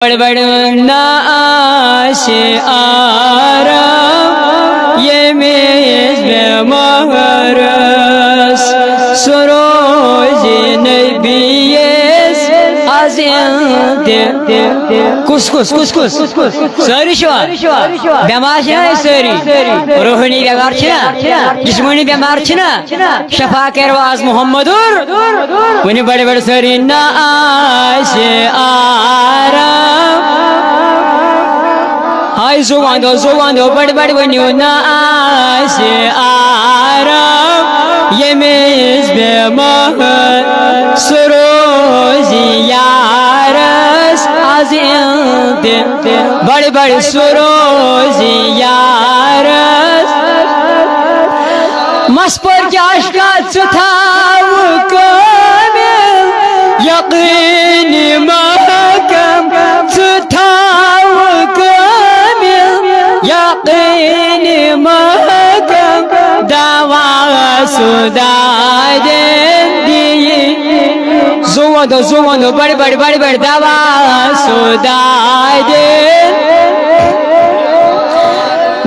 बड़ नाशे आराम ये मेज महरस सरोज नबीस कुस सारी बेमार सारी रूहानी बेमार जिस्मानी बेमार शफा करवाज मोहम्मदुर वन बड़े बड़े सारी नाशे आराम हाय जुबान दो बड़ बड़ बनियो नाशे आराम ये मेज बेमार सरोज यारस बड़े बड़े सरोज यारस मस पर जाश का चुथाव कामिल यकीन महकम चुथाव कामिल यकीन महकम दावा सुदादे जुबान दो बड़े बड़े दावा सुदादे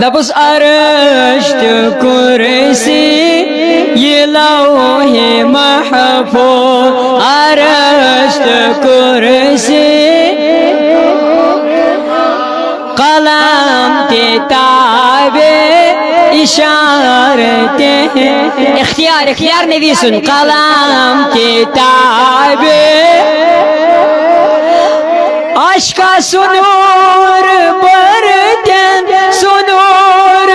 दबस अरश्त कुर्सी ये लौहे महफूज अरश्त कुर्सी कलम किताबे इशारते इख्तियार नबी सुन कलम किताबे आशका सुनूर बरतन सुनूर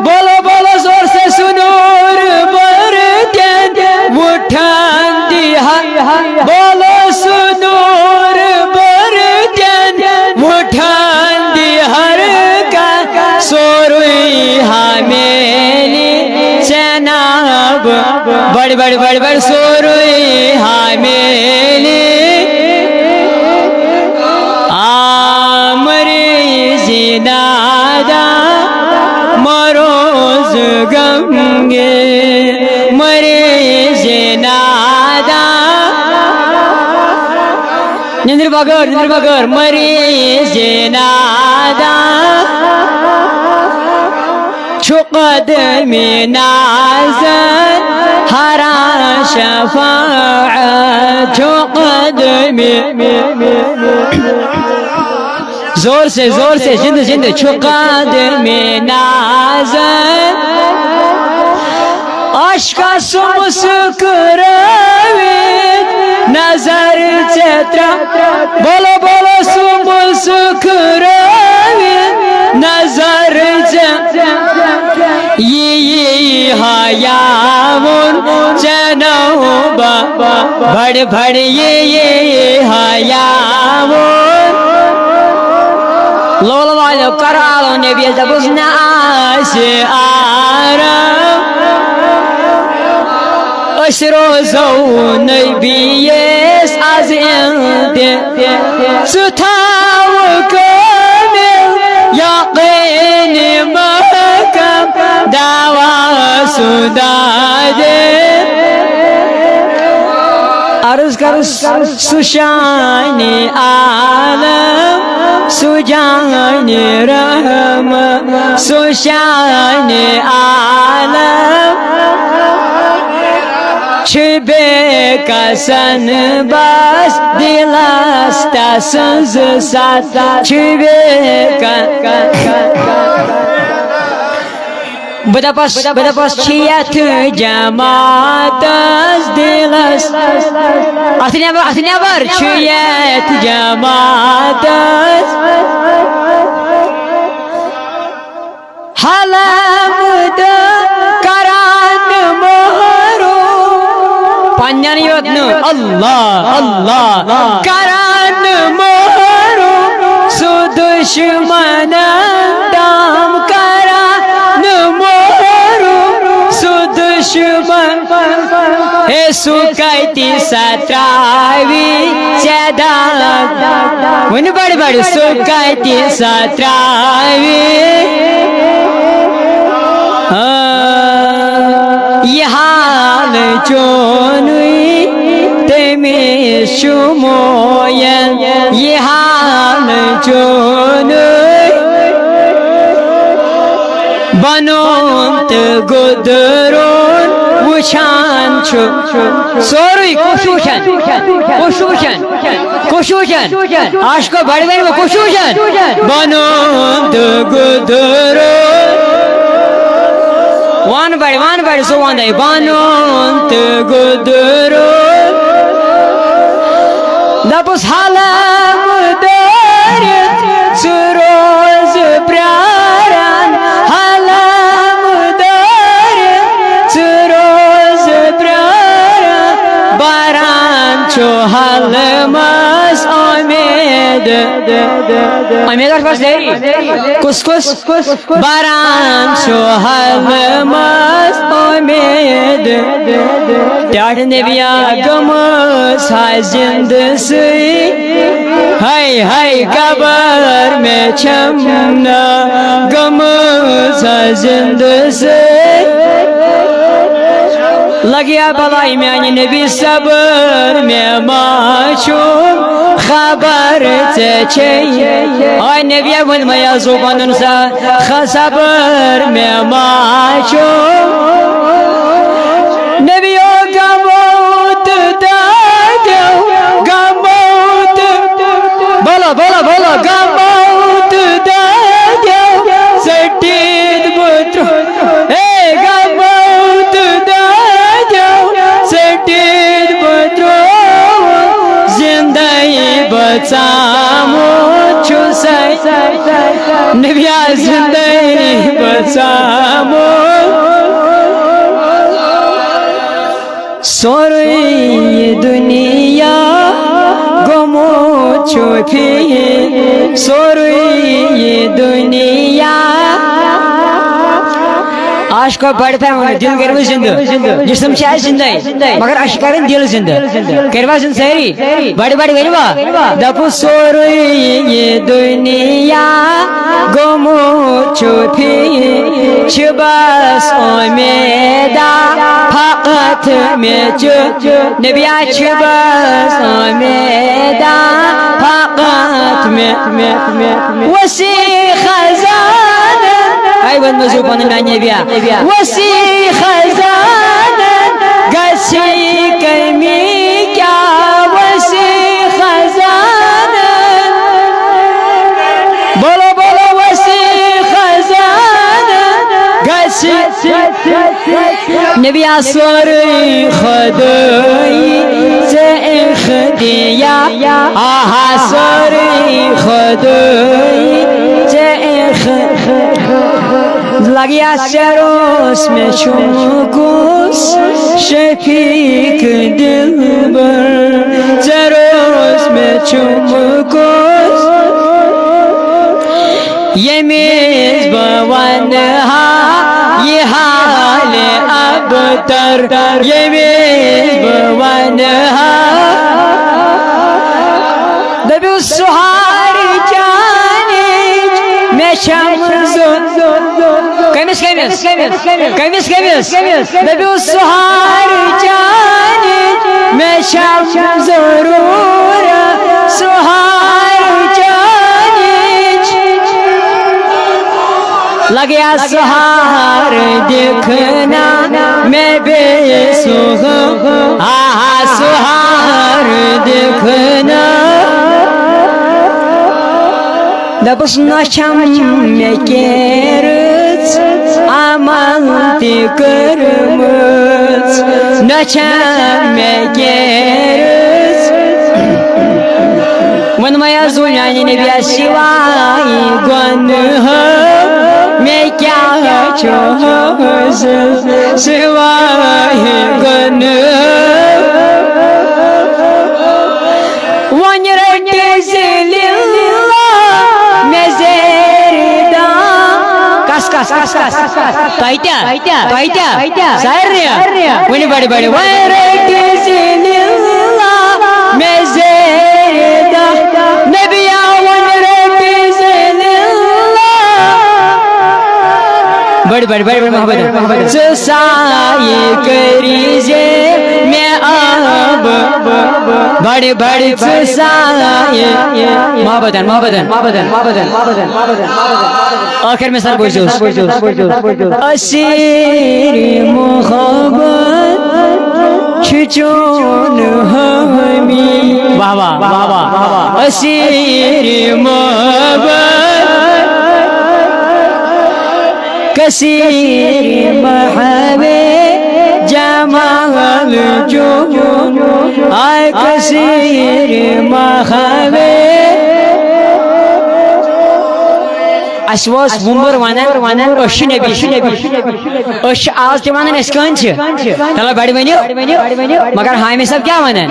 बोलो जोर से सुनूर बरतन उठान दिया बोलो सुनूर बरतन उठान दिहर का सोरुई हमेली चनाब बड़ सोरुई हमेली जिनादा मरोज गंगे मरे जिनादा निंद्र बगर मरे जिनादा छुकद में नाजर हरा शफाअत छुकद में जोर से जिंद छुकाद में नाजर आशका सुमुस्कुरावित नजर चेत्रा बोलो सुमुस्कुरावित नजर ये हयावन चनौबा भड़ ये हयावन लोल वालो करालो नबी दबुस नाशे आराम अशरोजो नबीस आज़िंदे सुथाव कामिल यकीन महकम दावा सुदादे अर्ज कर सुशानी आलम सुजान रहम सुशान आलम छबे कसन बस दिलस्ता सज साथ छबे बदपस छियत जमात दिलस अथनेवर छियत जमात हलमद करान मोहरो पन्यान योद्न अल्लाह करान मोहरो सुदुश्मन दाम हे सुकैती सत्रावी चदा वन बड़ सुकैती सत्रावी ये हाल चोनुई तेमे शुमोयन ये हाल वनुन तो गुदरुन वुचान सोरुई कुशुशन आशको बड़वेन वो कुशुशन वनुन तो गुदरुन वन बड़ी सो वन दे वनुन तो गुदरुन दपुस हालम दरित सुरोज प्रारण हालम दरित सुरोज प्रारण बारान चो हालमस आमेद पास देरी कुस बारान चो हालमस आमेद त्याग नबिया गमस हाजिंद से हाय कबर में छमना गमस हाजिंद से लगिया भलाई में नबी सबर में माशूम खबर चे ओए नबी वन मया जुबान सा खबर में माशूम नबियों का मौत दादो गमौत बोलो गमौत दादो सटीद पुत्र ए गमौत दादो सटीद पुत्र जिंदगी बचामो छुसे नबिया जिंदगी बचामो सोरे दुनिया गमो छुपी सोरे दुनिया आश को बढ़ पे दिल करवा जिंदा जिस्म शायद जिंदा मगर आश करें दिल जिंदा करवा जिंदा सही बड़ी करवा दपु सोरे ये दुनिया गमो छुपी छुबस उम्मीदा फकत में नबिया छुबस उम्मीदा फकत में वसी खजाना आई वन मज़ूबन नबिया वसी खजाना गसी कमी क्या वसी खजाना बोलो वसी खजाना गसी नबिया सोरी खुदाई से खदिया आहा सोरी खुदाई से लगिया शरोस में चुमकुस शफीक दिलबर शरोस में चुमकुस ये मेज़बान ये हाल अबतर ये मेज़बान नबी सुहार जाने मैं शम्सो कमिस नबी सुहार जाने मैं शम्स ज़रूर सुहार जाने लगिया सुहार देखना मैं बेसुख आहा सुहार देखना दबस नशम में केरच अमल ते करमच नशम में केरच मन मया जुलानी नबिया शिवाई गुनाह मैं क्या चोज सिवाय गुनाह वन रटे जिल्ला मैं ज़ेरदा कस ताइत्या सारिया वनी बड़े वन रटे जिल्ला मैं ज़ेरदा नबिया वन रटे बड़ी मोहब्बत साये करीजे मैं अब बड़े बड़े साये मोहब्बतन आखिर में सर बोझो असीर मोहब्बत छुचोन हमी वाह वाह वाह वाह असीर मोहब्बत कसीर महवे जमाल जो आय कसीर महवे अश्वास वुमर वनान अश नबी अश आज ते वनान अस कन छ चलो बड़ी बनियो मगर हाय में सब क्या वनान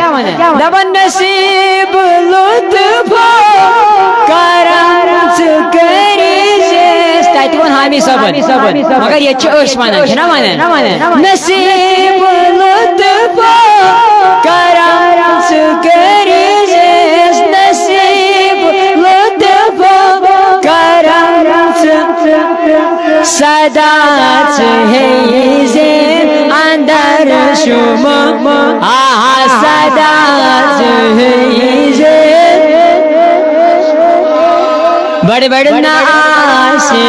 दबन नसीब लुत्फ करम करे ताती वन हाय में सब मगर ये छ अश वनान छ ना वनान नसीब लुत्फ करम करे नसीब लुत्फ सदा है ये अंदर शुमा सदा है ये बड़े बड़े ना से